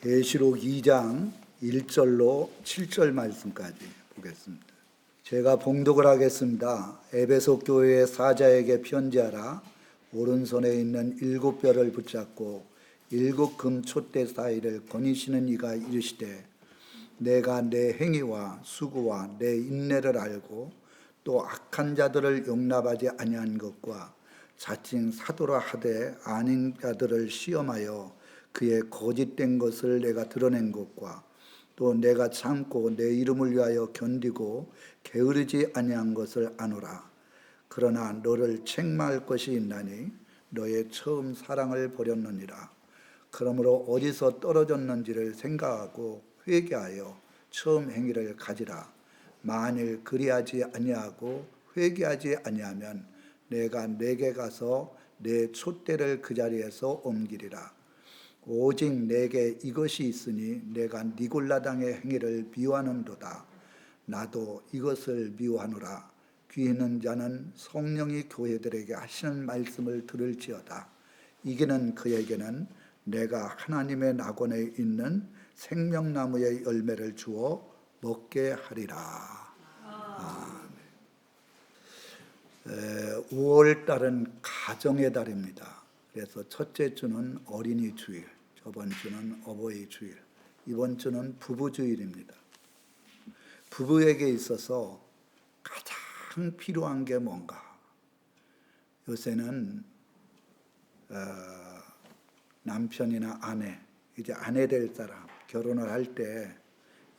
계시록 2장 1절로 7절 말씀까지 보겠습니다. 제가 봉독을 하겠습니다. 에베소 교회의 사자에게 편지하라. 오른손에 있는 7별을 붙잡고 7금 촛대 사이를 거니시는 이가 이르시되, 내가 내 행위와 수고와 내 인내를 알고 또 악한 자들을 용납하지 아니한 것과 자칭 사도라 하되 아닌 자들을 시험하여 그의 거짓된 것을 내가 드러낸 것과 또 내가 참고 내 이름을 위하여 견디고 게으르지 아니한 것을 아노라. 그러나 너를 책망할 것이 있나니 너의 처음 사랑을 버렸느니라. 그러므로 어디서 떨어졌는지를 생각하고 회개하여 처음 행위를 가지라. 만일 그리하지 아니하고 회개하지 아니하면 내가 내게 가서 내 촛대를 그 자리에서 옮기리라. 오직 내게 이것이 있으니 내가 니골라당의 행위를 미워하는도다. 나도 이것을 미워하노라. 귀 있는 자는 성령이 교회들에게 하시는 말씀을 들을지어다. 이기는 그에게는 내가 하나님의 낙원에 있는 생명나무의 열매를 주어 먹게 하리라. 5월 달은 가정의 달입니다. 그래서 첫째 주는 어린이 주일, 저번 주는 어버이 주일, 이번 주는 부부 주일입니다. 부부에게 있어서 가장 필요한 게 뭔가? 요새는 남편이나 아내, 이제 아내 될 사람, 결혼을 할 때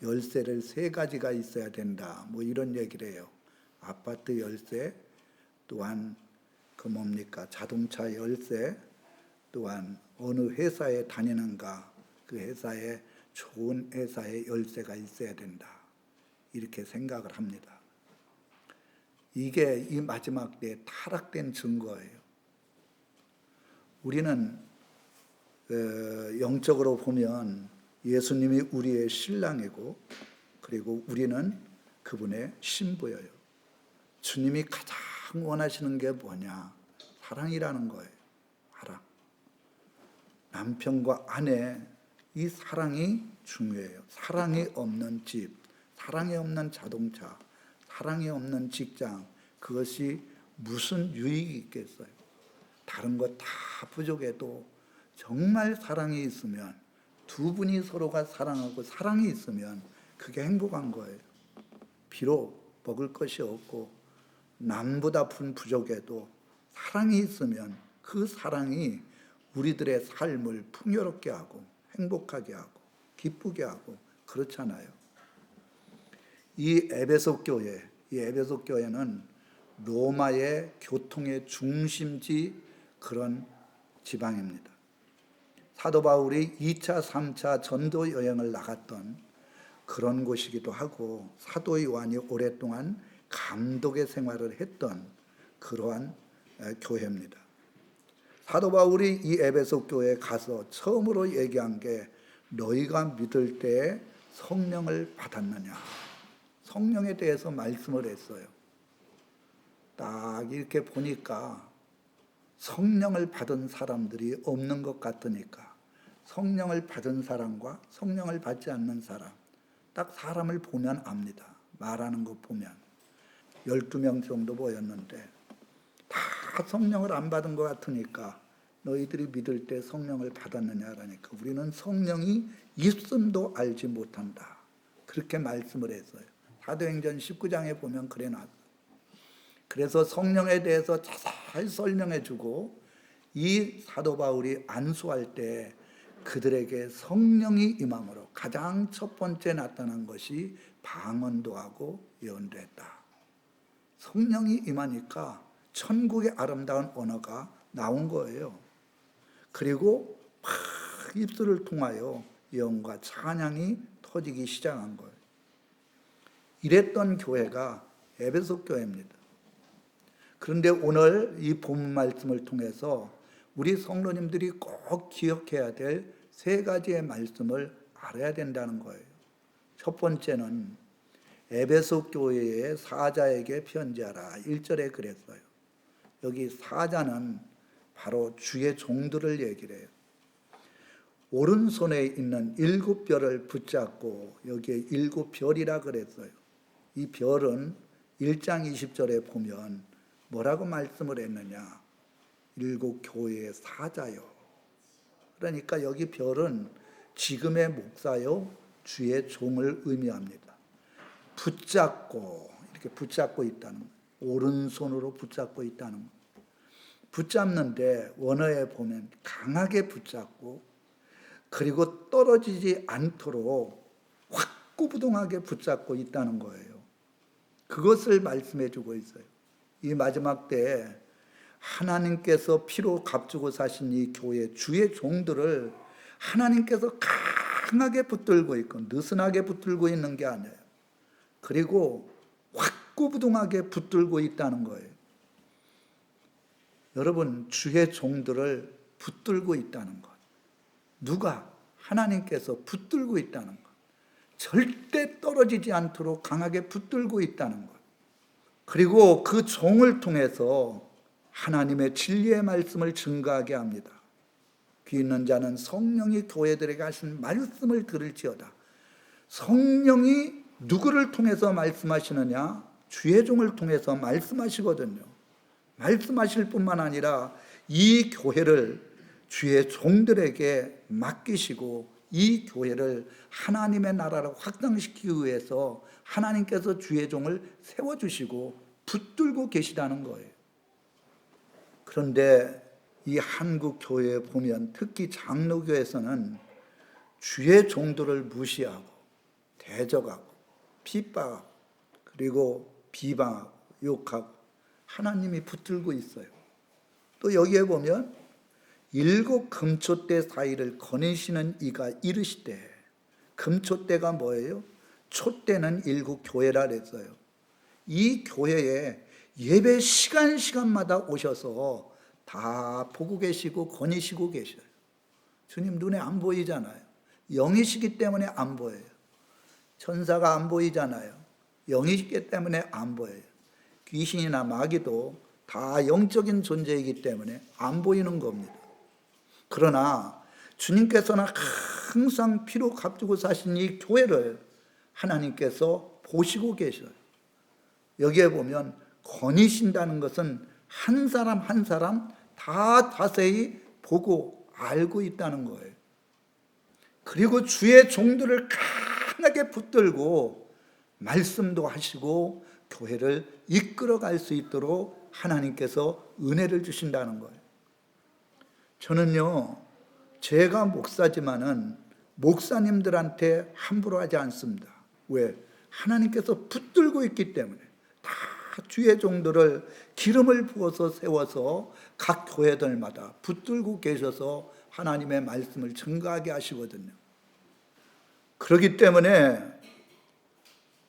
열쇠를 3가지가 있어야 된다, 뭐 이런 얘기를 해요. 아파트 열쇠, 또한 자동차 열쇠, 또한 어느 회사에 다니는가 그 회사에 좋은 회사의 열쇠가 있어야 된다, 이렇게 생각을 합니다. 이게 이 마지막 때에 타락된 증거예요. 우리는 영적으로 보면 예수님이 우리의 신랑이고, 그리고 우리는 그분의 신부예요. 주님이 가장 원하시는 게 뭐냐? 사랑이라는 거예요. 사랑. 남편과 아내, 이 사랑이 중요해요. 사랑이 없는 집, 사랑이 없는 자동차, 사랑이 없는 직장, 그것이 무슨 유익이 있겠어요? 다른 거 다 부족해도 정말 사랑이 있으면, 두 분이 서로가 사랑하고 사랑이 있으면 그게 행복한 거예요. 비록 먹을 것이 없고 남보다 부족해도 사랑이 있으면 그 사랑이 우리들의 삶을 풍요롭게 하고 행복하게 하고 기쁘게 하고 그렇잖아요. 이 에베소 교회는 로마의 교통의 중심지, 그런 지방입니다. 사도 바울이 2차, 3차 전도 여행을 나갔던 그런 곳이기도 하고, 사도 요한이 오랫동안 감독의 생활을 했던 그러한 교회입니다. 사도 바울이 이 에베소 교회에 가서 처음으로 얘기한 게, 너희가 믿을 때 성령을 받았느냐, 성령에 대해서 말씀을 했어요. 딱 이렇게 보니까 성령을 받은 사람들이 없는 것 같으니까, 성령을 받은 사람과 성령을 받지 않는 사람, 딱 사람을 보면 압니다. 말하는 것 보면 12명 정도 보였는데 다 성령을 안 받은 것 같으니까, 너희들이 믿을 때 성령을 받았느냐라니까, 우리는 성령이 있음도 알지 못한다, 그렇게 말씀을 했어요. 사도행전 19장에 보면 그래 놨어요. 그래서 성령에 대해서 자세히 설명해 주고, 이 사도 바울이 안수할 때 그들에게 성령이 임함으로 가장 첫 번째 나타난 것이 방언도 하고 예언도 했다. 성령이 임하니까 천국의 아름다운 언어가 나온 거예요. 그리고 막 입술을 통하여 예언과 찬양이 터지기 시작한 거예요. 이랬던 교회가 에베소 교회입니다. 그런데 오늘 이 본문 말씀을 통해서 우리 성도님들이 꼭 기억해야 될 3가지의 말씀을 알아야 된다는 거예요. 첫 번째는 에베소 교회의 사자에게 편지하라, 1절에 그랬어요. 여기 사자는 바로 주의 종들을 얘기를 해요. 오른손에 있는 7별을 붙잡고 여기에 7별이라 그랬어요. 이 별은 1장 20절에 보면 뭐라고 말씀을 했느냐? 7 교회의 사자요. 그러니까 여기 별은 지금의 목사요, 주의 종을 의미합니다. 붙잡고, 이렇게 붙잡고 있다는 거예요. 오른손으로 붙잡고 있다는 거예요. 붙잡는데 원어에 보면 강하게 붙잡고, 그리고 떨어지지 않도록 확고부동하게 붙잡고 있다는 거예요. 그것을 말씀해 주고 있어요. 이 마지막 때에 하나님께서 피로 값주고 사신 이 교회 주의 종들을 하나님께서 강하게 붙들고 있고 느슨하게 붙들고 있는 게 아니에요. 그리고 확고부동하게 붙들고 있다는 거예요. 여러분, 주의 종들을 붙들고 있다는 것. 누가? 하나님께서 붙들고 있다는 것. 절대 떨어지지 않도록 강하게 붙들고 있다는 것. 그리고 그 종을 통해서 하나님의 진리의 말씀을 증거하게 합니다. 귀 있는 자는 성령이 교회들에게 하신 말씀을 들을지어다. 성령이 누구를 통해서 말씀하시느냐? 주의 종을 통해서 말씀하시거든요. 말씀하실 뿐만 아니라 이 교회를 주의 종들에게 맡기시고 이 교회를 하나님의 나라로 확장시키기 위해서 하나님께서 주의 종을 세워주시고 붙들고 계시다는 거예요. 그런데 이 한국 교회에 보면 특히 장로교에서는 주의 종들을 무시하고 대적하고 핍박하고 그리고 비방하고 욕하고 하나님이 붙들고 있어요. 또 여기에 보면 7 금초대 사이를 거니시는 이가 이르시되, 금초대가 뭐예요? 촛대는 7 교회라 그랬어요. 이 교회에 예배 시간마다 오셔서 다 보고 계시고 거니시고 계셔요. 주님 눈에 안 보이잖아요. 영이시기 때문에 안 보여요. 천사가 안 보이잖아요. 영이시기 때문에 안 보여요. 귀신이나 마귀도 다 영적인 존재이기 때문에 안 보이는 겁니다. 그러나 주님께서는 항상 피로 값주고 사신 이 교회를 하나님께서 보시고 계셔요. 여기에 보면 거니신다는 것은 한 사람 한 사람 다 자세히 보고 알고 있다는 거예요. 그리고 주의 종들을 강하게 붙들고 말씀도 하시고 교회를 이끌어갈 수 있도록 하나님께서 은혜를 주신다는 거예요. 저는요, 제가 목사지만은 목사님들한테 함부로 하지 않습니다. 왜? 하나님께서 붙들고 있기 때문에 다 주의 종들을 기름을 부어서 세워서 각 교회들마다 붙들고 계셔서 하나님의 말씀을 증거하게 하시거든요. 그렇기 때문에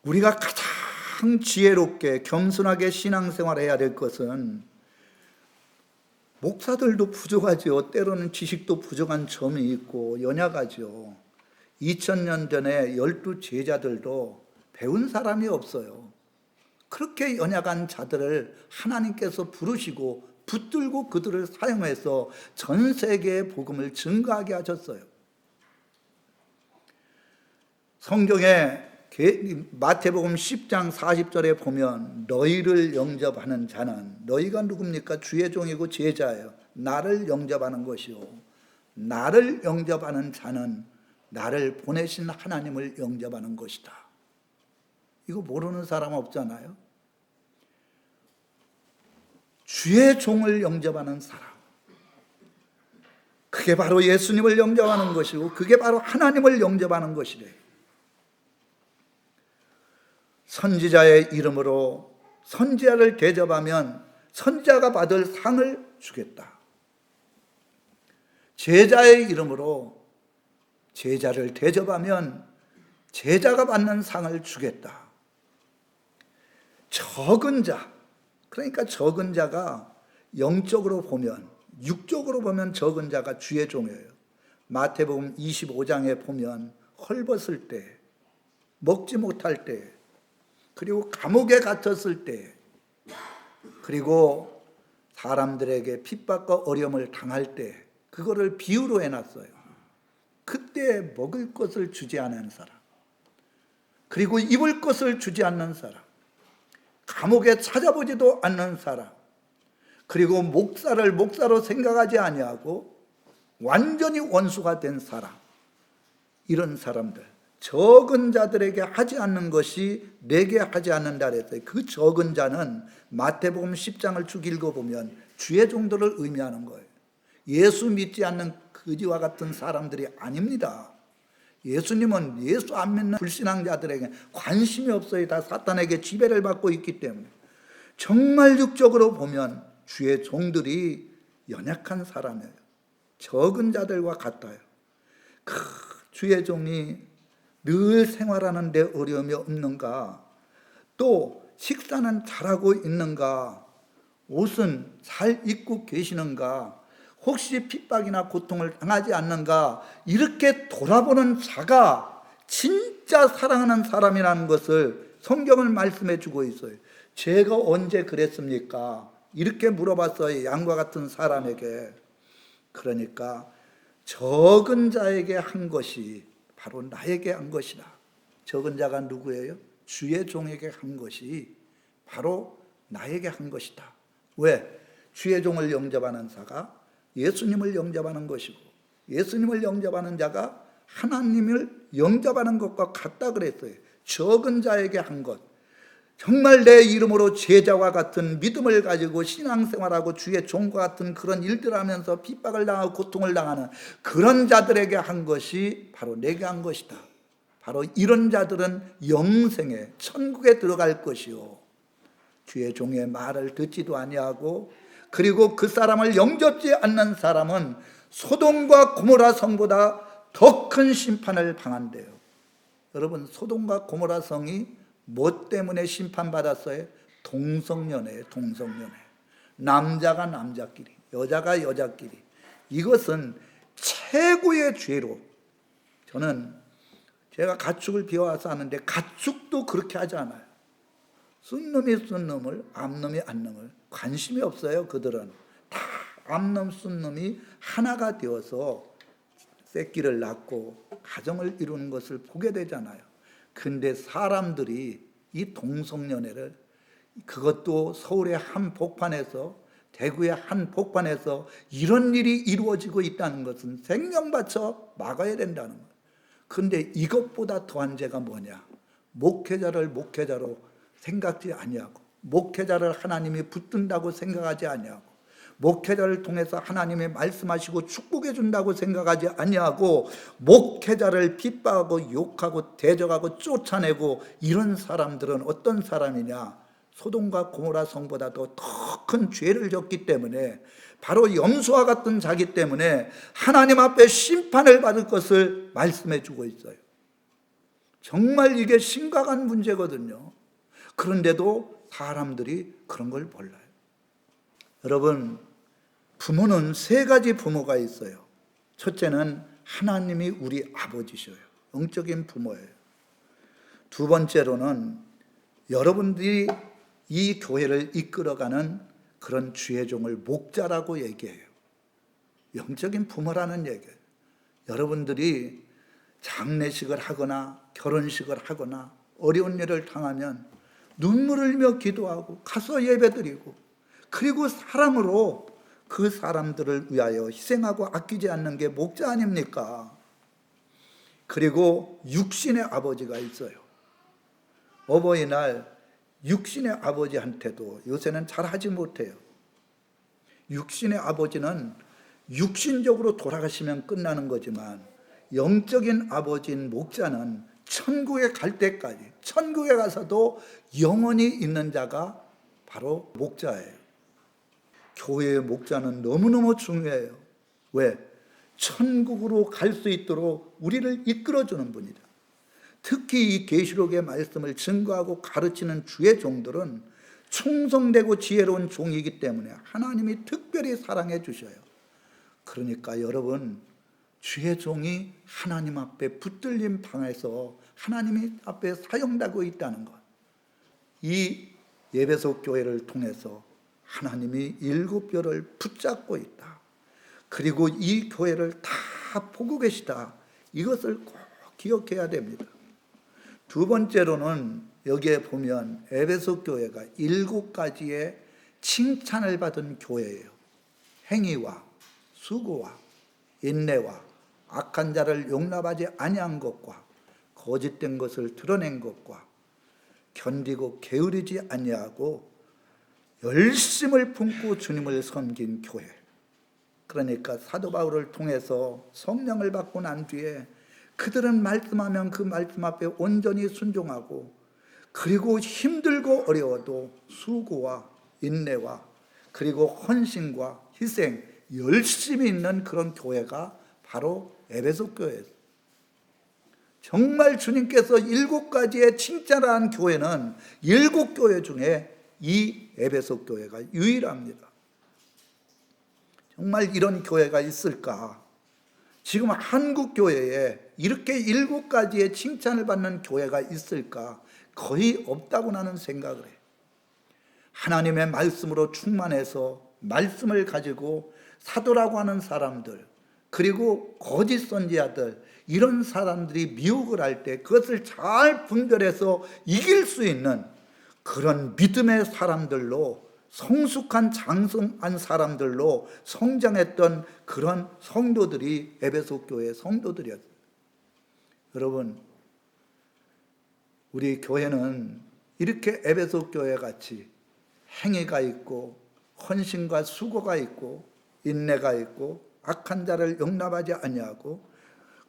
우리가 가장 지혜롭게 겸손하게 신앙생활해야 될 것은 목사들도 부족하죠. 때로는 지식도 부족한 점이 있고 연약하죠. 2000년 전에 12 제자들도 배운 사람이 없어요. 그렇게 연약한 자들을 하나님께서 부르시고 붙들고 그들을 사용해서 전 세계의 복음을 증거하게 하셨어요. 성경에 마태복음 10장 40절에 보면 너희를 영접하는 자는, 너희가 누굽니까? 주의 종이고 제자예요. 나를 영접하는 것이요, 나를 영접하는 자는 나를 보내신 하나님을 영접하는 것이다. 이거 모르는 사람 없잖아요. 주의 종을 영접하는 사람, 그게 바로 예수님을 영접하는 것이고 그게 바로 하나님을 영접하는 것이래요. 선지자의 이름으로 선지자를 대접하면 선지자가 받을 상을 주겠다. 제자의 이름으로 제자를 대접하면 제자가 받는 상을 주겠다. 적은 자, 그러니까 적은 자가 영적으로 보면, 육적으로 보면 적은 자가 주의 종이에요. 마태복음 25장에 보면 헐벗을 때, 먹지 못할 때, 그리고 감옥에 갇혔을 때, 그리고 사람들에게 핍박과 어려움을 당할 때, 그거를 비유로 해놨어요. 그때 먹을 것을 주지 않은 사람, 그리고 입을 것을 주지 않는 사람, 감옥에 찾아보지도 않는 사람, 그리고 목사를 목사로 생각하지 아니하고 완전히 원수가 된 사람, 이런 사람들, 적은 자들에게 하지 않는 것이 내게 하지 않는다 그랬어요. 그 적은 자는 마태복음 10장을 쭉 읽어보면 주의 종들을 의미하는 거예요. 예수 믿지 않는 그지와 같은 사람들이 아닙니다. 예수님은 예수 안 믿는 불신앙자들에게 관심이 없어요. 다 사탄에게 지배를 받고 있기 때문에. 정말 육적으로 보면 주의 종들이 연약한 사람이에요. 적은 자들과 같아요. 그 주의 종이 늘 생활하는 데 어려움이 없는가? 또 식사는 잘하고 있는가? 옷은 잘 입고 계시는가? 혹시 핍박이나 고통을 당하지 않는가? 이렇게 돌아보는 자가 진짜 사랑하는 사람이라는 것을 성경을 말씀해 주고 있어요. 제가 언제 그랬습니까? 이렇게 물어봤어요. 양과 같은 사람에게. 그러니까 적은 자에게 한 것이 바로 나에게 한 것이다. 적은 자가 누구예요? 주의 종에게 한 것이 바로 나에게 한 것이다. 왜? 주의 종을 영접하는 자가 예수님을 영접하는 것이고, 예수님을 영접하는 자가 하나님을 영접하는 것과 같다 그랬어요. 적은 자에게 한 것, 정말 내 이름으로 제자와 같은 믿음을 가지고 신앙생활하고 주의 종과 같은 그런 일들을 하면서 핍박을 당하고 고통을 당하는 그런 자들에게 한 것이 바로 내게 한 것이다. 바로 이런 자들은 영생에 천국에 들어갈 것이요, 주의 종의 말을 듣지도 아니하고, 그리고 그 사람을 영접지 않는 사람은 소돔과 고모라 성보다 더 큰 심판을 당한대요. 여러분, 소돔과 고모라 성이 뭐 때문에 심판받았어요? 동성연애예요. 동성연애. 남자가 남자끼리, 여자가 여자끼리. 이것은 최고의 죄로, 저는 제가 가축을 비워와서 하는데 가축도 그렇게 하지 않아요. 쓴 놈이 쓴 놈을, 암놈이 암놈을 관심이 없어요. 그들은 다 암놈 쓴 놈이 하나가 되어서 새끼를 낳고 가정을 이루는 것을 보게 되잖아요. 근데 사람들이 이 동성연애를, 그것도 서울의 한 복판에서, 대구의 한 복판에서 이런 일이 이루어지고 있다는 것은 생명 바쳐 막아야 된다는 거예요. 그런데 이것보다 더한 죄가 뭐냐? 목회자를 목회자로 생각지 아니하고, 목회자를 하나님이 붙든다고 생각하지 아니하고, 목회자를 통해서 하나님이 말씀하시고 축복해 준다고 생각하지 아니하고, 목회자를 핍박하고 욕하고 대적하고 쫓아내고, 이런 사람들은 어떤 사람이냐? 소돔과 고모라 성보다도 더 큰 죄를 졌기 때문에, 바로 염소와 같은 자기 때문에 하나님 앞에 심판을 받을 것을 말씀해 주고 있어요. 정말 이게 심각한 문제거든요. 그런데도 사람들이 그런 걸 몰라요. 여러분, 부모는 세 가지 부모가 있어요. 첫째는 하나님이 우리 아버지셔요. 영적인 부모예요. 두 번째로는 여러분들이 이 교회를 이끌어가는 그런 주의 종을 목자라고 얘기해요. 영적인 부모라는 얘기예요. 여러분들이 장례식을 하거나 결혼식을 하거나 어려운 일을 당하면 눈물을 흘려 기도하고 가서 예배드리고, 그리고 사랑으로 그 사람들을 위하여 희생하고 아끼지 않는 게 목자 아닙니까? 그리고 육신의 아버지가 있어요. 어버이날 육신의 아버지한테도 요새는 잘 하지 못해요. 육신의 아버지는 육신적으로 돌아가시면 끝나는 거지만, 영적인 아버지인 목자는 천국에 갈 때까지, 천국에 가서도 영원히 있는 자가 바로 목자예요. 교회의 목자는 너무너무 중요해요. 왜? 천국으로 갈 수 있도록 우리를 이끌어주는 분이다. 특히 이 계시록의 말씀을 증거하고 가르치는 주의 종들은 충성되고 지혜로운 종이기 때문에 하나님이 특별히 사랑해 주셔요. 그러니까 여러분, 주의 종이 하나님 앞에 붙들림 당해서 하나님이 앞에 사용되고 있다는 것, 이 예배소 교회를 통해서 하나님이 일곱 별을 붙잡고 있다. 그리고 이 교회를 다 보고 계시다. 이것을 꼭 기억해야 됩니다. 두 번째로는 여기에 보면 에베소 교회가 7가지의 칭찬을 받은 교회예요. 행위와 수고와 인내와 악한 자를 용납하지 아니한 것과 거짓된 것을 드러낸 것과 견디고 게으르지 아니하고 열심을 품고 주님을 섬긴 교회. 그러니까 사도 바울을 통해서 성령을 받고 난 뒤에 그들은 말씀하면 그 말씀 앞에 온전히 순종하고, 그리고 힘들고 어려워도 수고와 인내와 그리고 헌신과 희생, 열심히 있는 그런 교회가 바로 에베소 교회예요. 정말 주님께서 7가지의 칭찬을 한 교회는 7교회 중에 이 에베소 교회가 유일합니다. 정말 이런 교회가 있을까? 지금 한국 교회에 이렇게 7가지의 칭찬을 받는 교회가 있을까? 거의 없다고 나는 생각을 해요. 하나님의 말씀으로 충만해서 말씀을 가지고 사도라고 하는 사람들, 그리고 거짓 선지자들, 이런 사람들이 미혹을 할 때 그것을 잘 분별해서 이길 수 있는 그런 믿음의 사람들로, 성숙한 장성한 사람들로 성장했던 그런 성도들이 에베소 교회의 성도들이었어요. 여러분, 우리 교회는 이렇게 에베소 교회 같이 행위가 있고 헌신과 수고가 있고 인내가 있고 악한 자를 용납하지 아니하고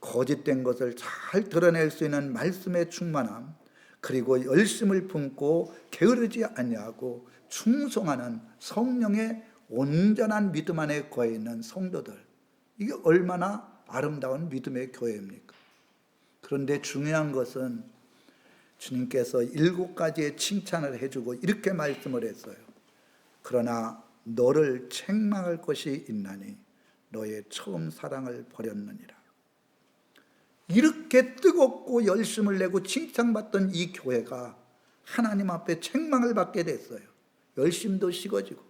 거짓된 것을 잘 드러낼 수 있는 말씀의 충만함, 그리고 열심을 품고 게으르지 아니하고 충성하는 성령의 온전한 믿음 안에 거해 있는 성도들, 이게 얼마나 아름다운 믿음의 교회입니까? 그런데 중요한 것은 주님께서 7가지의 칭찬을 해주고 이렇게 말씀을 했어요. 그러나 너를 책망할 것이 있나니 너의 처음 사랑을 버렸느니라. 이렇게 뜨겁고 열심을 내고 칭찬받던 이 교회가 하나님 앞에 책망을 받게 됐어요. 열심도 식어지고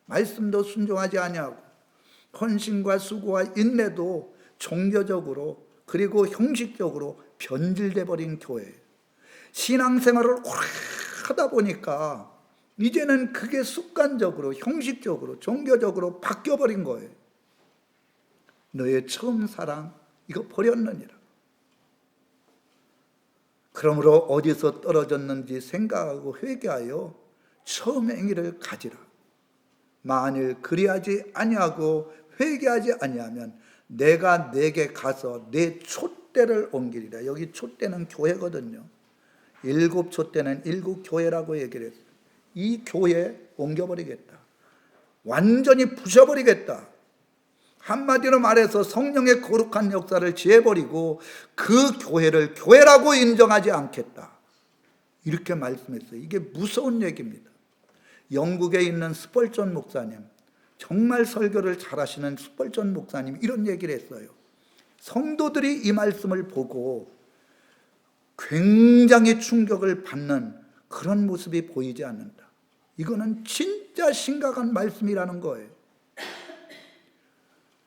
말씀도 순종하지 아니하고 헌신과 수고와 인내도 종교적으로 그리고 형식적으로 변질돼 버린 교회. 신앙생활을 오래 하다 보니까 이제는 그게 습관적으로 형식적으로 종교적으로 바뀌어버린 거예요. 너의 처음 사랑 이거 버렸느니라. 그러므로 어디서 떨어졌는지 생각하고 회개하여 처음 행위를 가지라. 만일 그리하지 아니하고 회개하지 아니하면 내가 내게 가서 내 촛대를 옮기리라. 여기 촛대는 교회거든요. 7촛대는 7교회라고 얘기를 했어요. 이 교회 옮겨버리겠다. 완전히 부셔버리겠다. 한마디로 말해서 성령의 거룩한 역사를 지해버리고 그 교회를 교회라고 인정하지 않겠다. 이렇게 말씀했어요. 이게 무서운 얘기입니다. 영국에 있는 스펄전 목사님, 정말 설교를 잘하시는 스펄전 목사님 이런 얘기를 했어요. 성도들이 이 말씀을 보고 굉장히 충격을 받는 그런 모습이 보이지 않는다. 이거는 진짜 심각한 말씀이라는 거예요.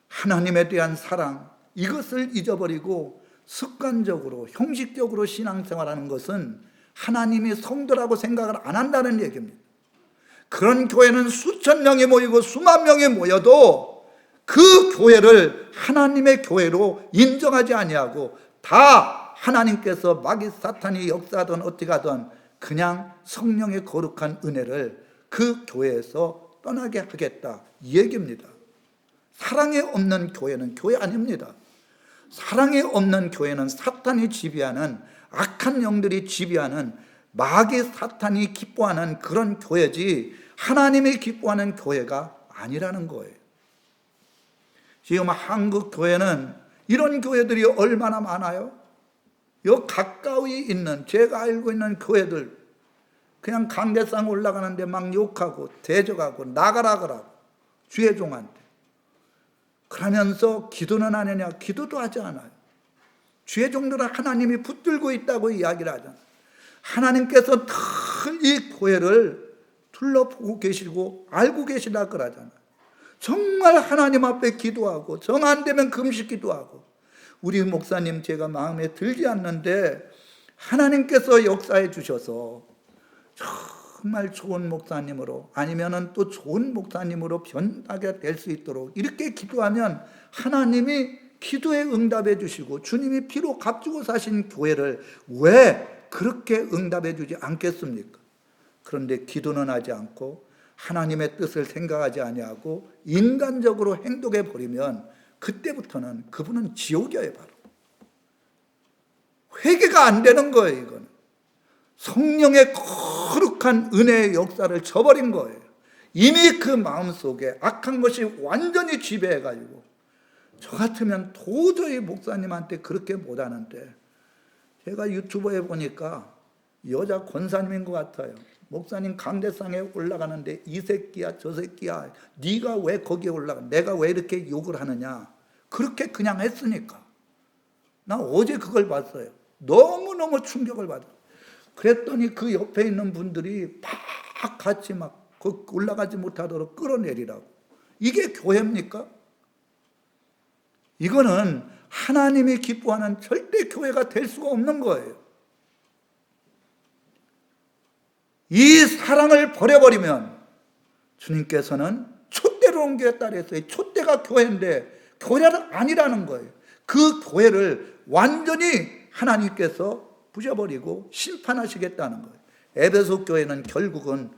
하나님에 대한 사랑, 이것을 잊어버리고 습관적으로 형식적으로 신앙생활하는 것은 하나님이 성도라고 생각을 안 한다는 얘기입니다. 그런 교회는 수천 명이 모이고 수만 명이 모여도 그 교회를 하나님의 교회로 인정하지 아니하고 다 하나님께서 마귀 사탄이 역사하든 어떻게 하든 그냥 성령의 거룩한 은혜를 그 교회에서 떠나게 하겠다, 이 얘기입니다. 사랑이 없는 교회는 교회 아닙니다. 사랑이 없는 교회는 사탄이 지배하는, 악한 영들이 지배하는, 마귀 사탄이 기뻐하는 그런 교회지 하나님이 기뻐하는 교회가 아니라는 거예요. 지금 한국 교회는 이런 교회들이 얼마나 많아요? 요 가까이 있는, 제가 알고 있는 교회들 그냥 강대상 올라가는데 막 욕하고 대적하고 나가라 그러고 주의 종한테 그러면서 기도는 하느냐? 기도도 하지 않아요. 주의 종들은 하나님이 붙들고 있다고 이야기를 하잖아요. 하나님께서 이 교회를 둘러보고 계시고 알고 계시다 그러잖아요. 정말 하나님 앞에 기도하고 정 안 되면 금식 기도하고 우리 목사님 제가 마음에 들지 않는데 하나님께서 역사해 주셔서 정말 좋은 목사님으로 아니면은 또 좋은 목사님으로 변하게 될 수 있도록 이렇게 기도하면 하나님이 기도에 응답해 주시고 주님이 피로 값주고 사신 교회를 왜 그렇게 응답해 주지 않겠습니까? 그런데 기도는 하지 않고 하나님의 뜻을 생각하지 아니하고 인간적으로 행동해 버리면 그때부터는 그분은 지옥이에요. 바로 회개가 안 되는 거예요. 이거는 성령의 거룩한 은혜의 역사를 저버린 거예요. 이미 그 마음속에 악한 것이 완전히 지배해가지고 저 같으면 도저히 목사님한테 그렇게 못하는데 제가 유튜브에 보니까 여자 권사님인 것 같아요. 목사님 강대상에 올라가는데 이 새끼야 저 새끼야 네가 왜 거기에 올라가 내가 왜 이렇게 욕을 하느냐 그렇게 그냥 했으니까 나 어제 그걸 봤어요. 너무너무 충격을 받았어요. 그랬더니 그 옆에 있는 분들이 막 같이 막 올라가지 못하도록 끌어내리라고. 이게 교회입니까? 이거는 하나님이 기뻐하는 절대 교회가 될 수가 없는 거예요. 이 사랑을 버려버리면 주님께서는 촛대로 옮기겠다 그랬어요. 촛대가 교회인데 교회는 아니라는 거예요. 그 교회를 완전히 하나님께서 부셔버리고 심판하시겠다는 거예요. 에베소 교회는 결국은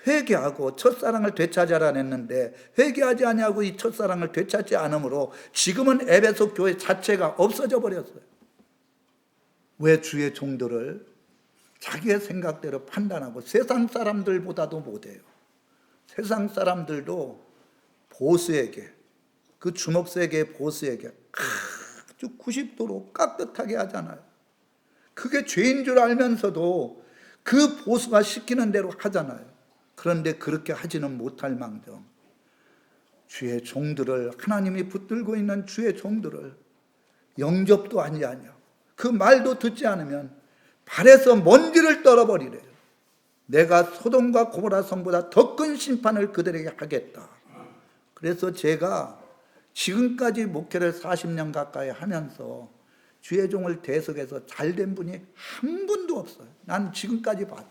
회개하고 첫사랑을 되찾으라 했는데 회개하지 아니하고 이 첫사랑을 되찾지 않으므로 지금은 에베소 교회 자체가 없어져 버렸어요. 왜 주의 종들을 자기의 생각대로 판단하고 세상 사람들보다도 못해요. 세상 사람들도 보스에게 그 주목세계의 보스에게 아주 90도로 깍듯하게 하잖아요. 그게 죄인 줄 알면서도 그 보수가 시키는 대로 하잖아요. 그런데 그렇게 하지는 못할 망정 주의 종들을 하나님이 붙들고 있는 주의 종들을 영접도 아니하냐 그 말도 듣지 않으면 발에서 먼지를 떨어버리래요. 내가 소돔과 고모라 성보다 더 큰 심판을 그들에게 하겠다. 그래서 제가 지금까지 목회를 40년 가까이 하면서 주의 종을 대속해서 잘된 분이 한 분도 없어요. 난 지금까지 봐도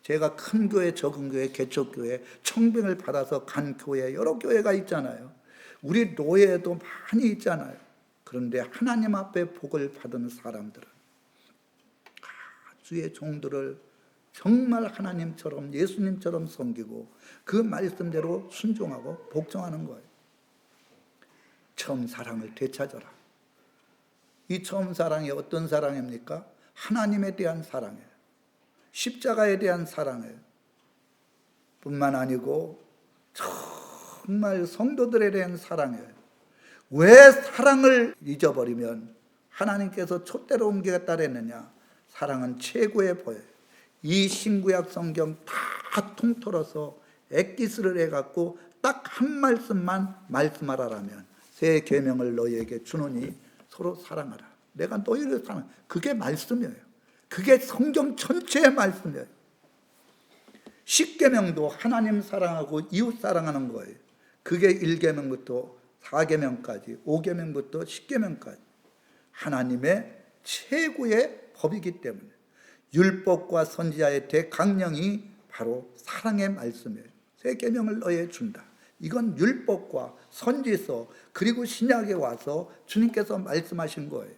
제가 큰 교회, 적은 교회, 개척교회, 청빙을 받아서 간 교회 여러 교회가 있잖아요. 우리 노예에도 많이 있잖아요. 그런데 하나님 앞에 복을 받은 사람들은 주의 종들을 정말 하나님처럼 예수님처럼 섬기고 그 말씀대로 순종하고 복종하는 거예요. 처음 사랑을 되찾아라. 이 처음 사랑이 어떤 사랑입니까? 하나님에 대한 사랑이에요. 십자가에 대한 사랑이에요. 뿐만 아니고 정말 성도들에 대한 사랑이에요. 왜 사랑을 잊어버리면 하나님께서 촛대로 옮기겠다 그랬느냐? 사랑은 최고의 보여요. 이 신구약 성경 다 통틀어서 엑기스를 해갖고 딱 한 말씀만 말씀하라라면 새 계명을 너희에게 주노니 서로 사랑하라. 내가 너희를 사랑. 그게 말씀이에요. 그게 성경 전체의 말씀이에요. 십계명도 하나님 사랑하고 이웃 사랑하는 거예요. 그게 1계명부터 4계명까지 5계명부터 10계명까지 하나님의 최고의 법이기 때문에 율법과 선지자의 대강령이 바로 사랑의 말씀이에요. 새 계명을 너희에게 준다. 이건 율법과 선지서 그리고 신약에 와서 주님께서 말씀하신 거예요.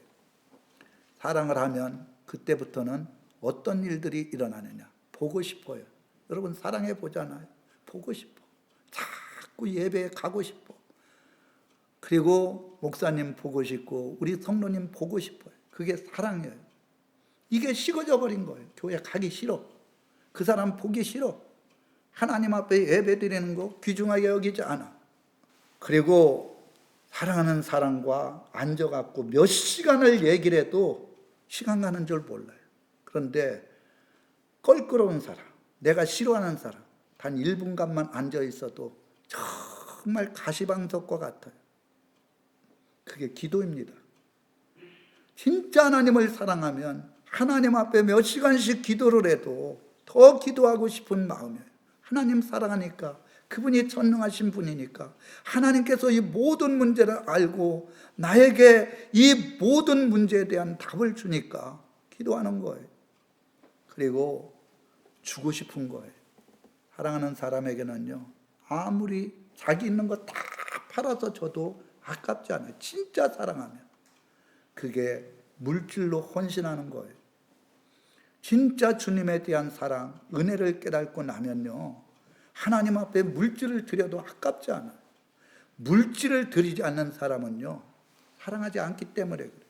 사랑을 하면 그때부터는 어떤 일들이 일어나느냐. 보고 싶어요. 여러분 사랑해 보잖아요. 보고 싶어. 자꾸 예배에 가고 싶어. 그리고 목사님 보고 싶고 우리 성도님 보고 싶어요. 그게 사랑이에요. 이게 식어져 버린 거예요. 교회 가기 싫어. 그 사람 보기 싫어. 하나님 앞에 예배 드리는 거 귀중하게 여기지 않아. 그리고 사랑하는 사람과 앉아갖고 몇 시간을 얘기를 해도 시간 가는 줄 몰라요. 그런데 껄끄러운 사람, 내가 싫어하는 사람 단 1분간만 앉아 있어도 정말 가시방석과 같아요. 그게 기도입니다. 진짜 하나님을 사랑하면 하나님 앞에 몇 시간씩 기도를 해도 더 기도하고 싶은 마음이에요. 하나님 사랑하니까 그분이 전능하신 분이니까 하나님께서 이 모든 문제를 알고 나에게 이 모든 문제에 대한 답을 주니까 기도하는 거예요. 그리고 주고 싶은 거예요. 사랑하는 사람에게는요, 아무리 자기 있는 거 다 팔아서 줘도 아깝지 않아요. 진짜 사랑하면. 그게 물질로 헌신하는 거예요. 진짜 주님에 대한 사랑, 은혜를 깨닫고 나면요, 하나님 앞에 물질을 드려도 아깝지 않아요. 물질을 드리지 않는 사람은요, 사랑하지 않기 때문에 그래요.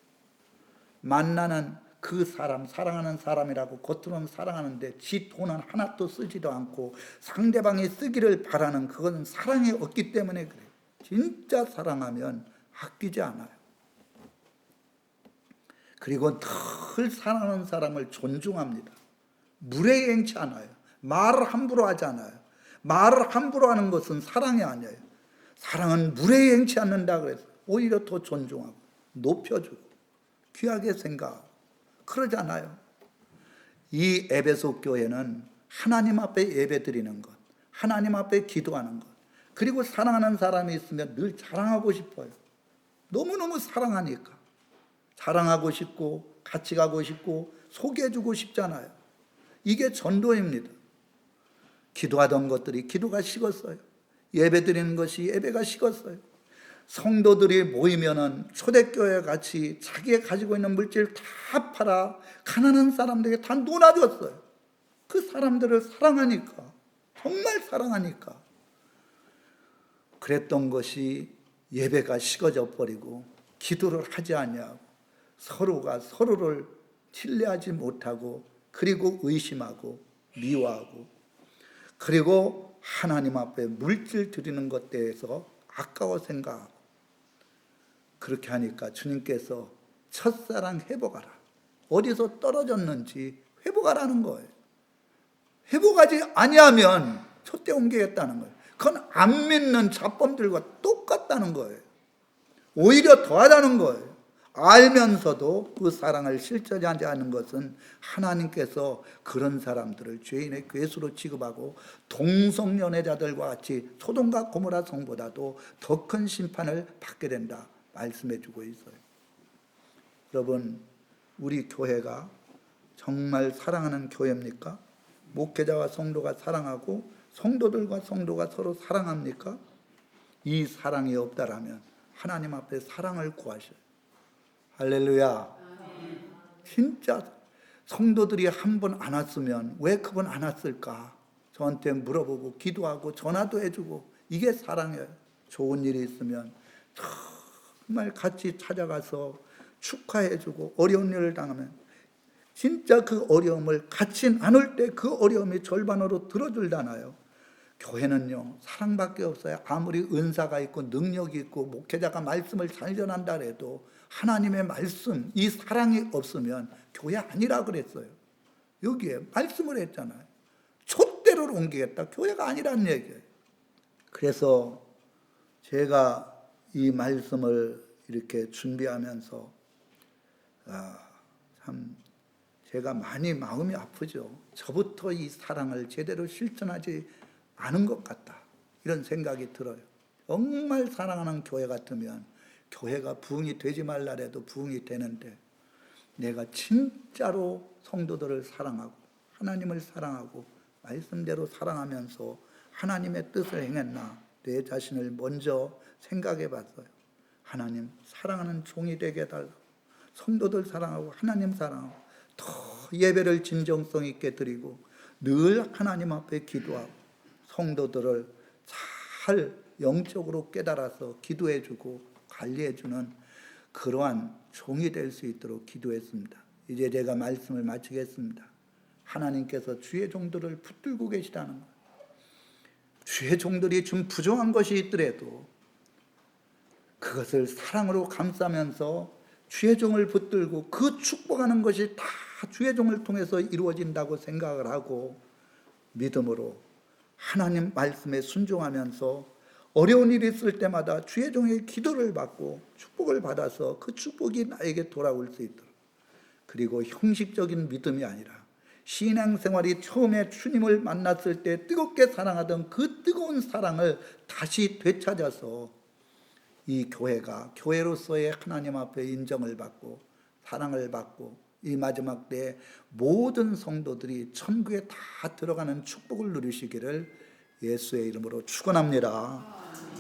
만나는 그 사람, 사랑하는 사람이라고 겉으로는 사랑하는데 지 돈은 하나도 쓰지도 않고 상대방이 쓰기를 바라는, 그건 사랑이 없기 때문에 그래요. 진짜 사랑하면 아끼지 않아요. 그리고 늘 사랑하는 사람을 존중합니다. 무례행치 않아요. 말을 함부로 하지 않아요. 말을 함부로 하는 것은 사랑이 아니에요. 사랑은 무례행치 않는다 그래서 오히려 더 존중하고 높여주고 귀하게 생각하고 그러잖아요. 이 에베소 교회는 하나님 앞에 예배드리는 것, 하나님 앞에 기도하는 것, 그리고 사랑하는 사람이 있으면 늘 자랑하고 싶어요. 너무너무 사랑하니까 자랑하고 싶고 같이 가고 싶고 소개해주고 싶잖아요. 이게 전도입니다. 기도하던 것들이 기도가 식었어요. 예배드리는 것이 예배가 식었어요. 성도들이 모이면은 초대교회 같이 자기가 가지고 있는 물질 다 팔아 가난한 사람들에게 다 놓아줬어요. 그 사람들을 사랑하니까, 정말 사랑하니까. 그랬던 것이 예배가 식어져 버리고 기도를 하지 아니하고 서로가 서로를 신뢰하지 못하고, 그리고 의심하고 미워하고, 그리고 하나님 앞에 물질 드리는 것 대해서 아까워 생각하고, 그렇게 하니까 주님께서 첫사랑 회복하라, 어디서 떨어졌는지 회복하라는 거예요. 회복하지 아니하면 촛대 옮기겠다는 거예요. 그건 안 믿는 잡범들과 똑같다는 거예요. 오히려 더하다는 거예요. 알면서도 그 사랑을 실천하지 않는 것은 하나님께서 그런 사람들을 죄인의 괴수로 취급하고 동성연애자들과 같이 소돔과 고모라 성보다도 더 큰 심판을 받게 된다 말씀해 주고 있어요. 여러분, 우리 교회가 정말 사랑하는 교회입니까? 목회자와 성도가 사랑하고 성도들과 성도가 서로 사랑합니까? 이 사랑이 없다라면 하나님 앞에 사랑을 구하셔요. 할렐루야. 진짜 성도들이 한 번 안 왔으면 왜 그분 안 왔을까? 저한테 물어보고 기도하고 전화도 해주고, 이게 사랑이에요. 좋은 일이 있으면 정말 같이 찾아가서 축하해주고, 어려운 일을 당하면 진짜 그 어려움을 같이 나눌 때 그 어려움이 절반으로 들어줄잖아요. 교회는요, 사랑밖에 없어요. 아무리 은사가 있고 능력이 있고 목회자가 말씀을 잘 전한다 해도 하나님의 말씀, 이 사랑이 없으면 교회 아니라 그랬어요. 여기에 말씀을 했잖아요. 촛대를 옮기겠다, 교회가 아니란 얘기예요. 그래서 제가 이 말씀을 이렇게 준비하면서 참 제가 많이 마음이 아프죠. 저부터 이 사랑을 제대로 실천하지 않은 것 같다, 이런 생각이 들어요. 정말 사랑하는 교회 같으면 교회가 부흥이 되지 말라래도 부흥이 되는데, 내가 진짜로 성도들을 사랑하고 하나님을 사랑하고 말씀대로 사랑하면서 하나님의 뜻을 행했나, 내 자신을 먼저 생각해 봤어요. 하나님, 사랑하는 종이 되게 해달라고, 성도들 사랑하고 하나님 사랑하고 더 예배를 진정성 있게 드리고 늘 하나님 앞에 기도하고 성도들을 잘 영적으로 깨달아서 기도해주고 관리해주는 그러한 종이 될 수 있도록 기도했습니다. 이제 제가 말씀을 마치겠습니다. 하나님께서 주의 종들을 붙들고 계시다는 거예요. 주의 종들이 좀 부정한 것이 있더라도 그것을 사랑으로 감싸면서 주의 종을 붙들고 그 축복하는 것이 다 주의 종을 통해서 이루어진다고 생각을 하고 믿음으로 하나님 말씀에 순종하면서 어려운 일이 있을 때마다 주의 종의 기도를 받고 축복을 받아서 그 축복이 나에게 돌아올 수 있도록, 그리고 형식적인 믿음이 아니라 신앙생활이 처음에 주님을 만났을 때 뜨겁게 사랑하던 그 뜨거운 사랑을 다시 되찾아서 이 교회가 교회로서의 하나님 앞에 인정을 받고 사랑을 받고 이 마지막 때에 모든 성도들이 천국에 다 들어가는 축복을 누리시기를 예수의 이름으로 축원합니다.